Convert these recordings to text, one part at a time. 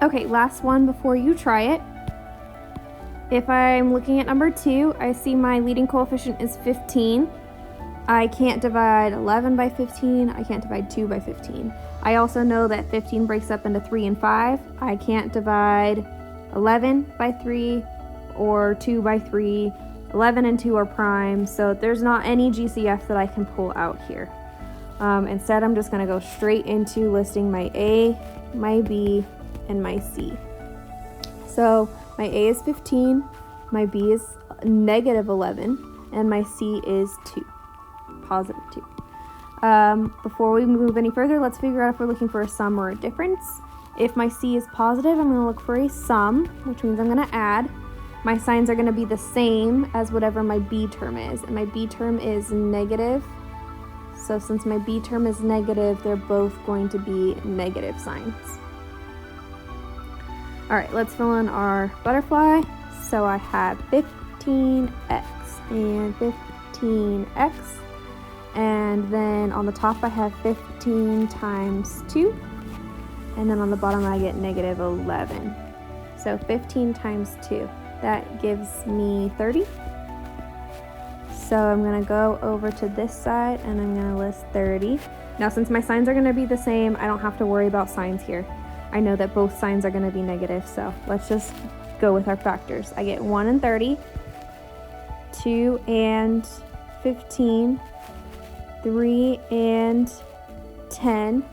Okay, last one before you try it. If I'm looking at number 2, I see my leading coefficient is 15. I can't divide 11 by 15. I can't divide 2 by 15. I also know that 15 breaks up into 3 and 5. I can't divide 11 by 3 or 2 by 3. 11 and 2 are prime, so there's not any GCF that I can pull out here. Instead, I'm just going to go straight into listing my A, my B, and my C. So my A is 15, my B is negative 11, and my C is 2, positive 2. Before we move any further, let's figure out if we're looking for a sum or a difference. If my C is positive, I'm going to look for a sum, which means I'm going to add. My signs are going to be the same as whatever my B term is, and my B term is negative. So since my B term is negative, they're both going to be negative signs. All right, let's fill in our butterfly. So I have 15x and 15x. And then on the top I have 15 times 2. And then on the bottom I get negative 11. So 15 times 2. That gives me 30. So I'm going to go over to this side and I'm going to list 30. Now since my signs are going to be the same, I don't have to worry about signs here. I know that both signs are going to be negative, so let's just go with our factors. I get 1 and 30, 2 and 15, 3 and 10,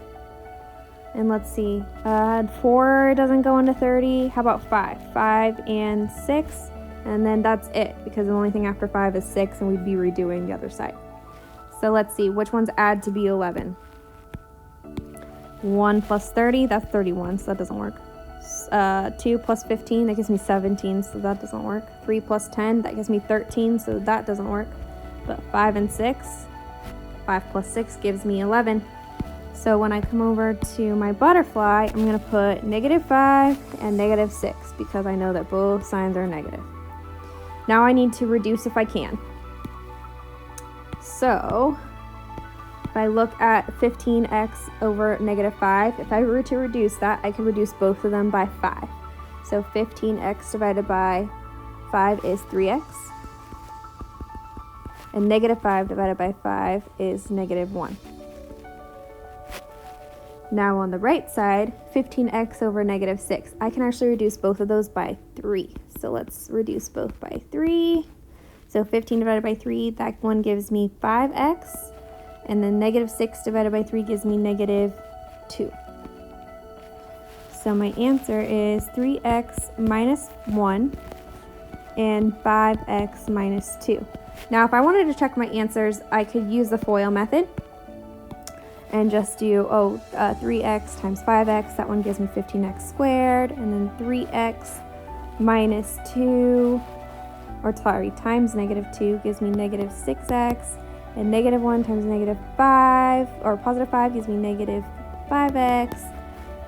and let's see, 4 doesn't go into 30. How about 5? 5 and 6, and then that's it, because the only thing after 5 is 6, and we'd be redoing the other side. So let's see, which ones add to be 11? 1 plus 30, that's 31, so that doesn't work. 2 plus 15, that gives me 17, so that doesn't work. 3 plus 10, that gives me 13, so that doesn't work. But 5 and 6, 5 plus 6 gives me 11. So when I come over to my butterfly, I'm going to put negative 5 and negative 6 because I know that both signs are negative. Now I need to reduce if I can. So if I look at 15x over negative 5, if I were to reduce that, I can reduce both of them by 5. So 15x divided by 5 is 3x. And negative 5 divided by 5 is negative 1. Now on the right side, 15x over negative 6. I can actually reduce both of those by 3. So let's reduce both by 3. So 15 divided by 3, that one gives me 5x. And then negative 6 divided by 3 gives me negative 2. So my answer is 3x minus 1 and 5x minus 2. Now if I wanted to check my answers, I could use the FOIL method and just do 3x times 5x. That one gives me 15x squared. And then 3x minus 2, times negative 2 gives me negative 6x. And negative 1 times negative 5, or positive 5 gives me negative 5x.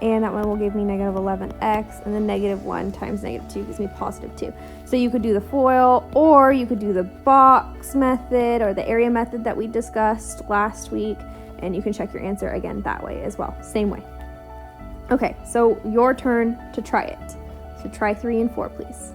And that one will give me negative 11x. And then negative 1 times negative 2 gives me positive 2. So you could do the FOIL, or you could do the box method or the area method that we discussed last week. And you can check your answer again that way as well. Same way. Okay, so your turn to try it. So try 3 and 4, please.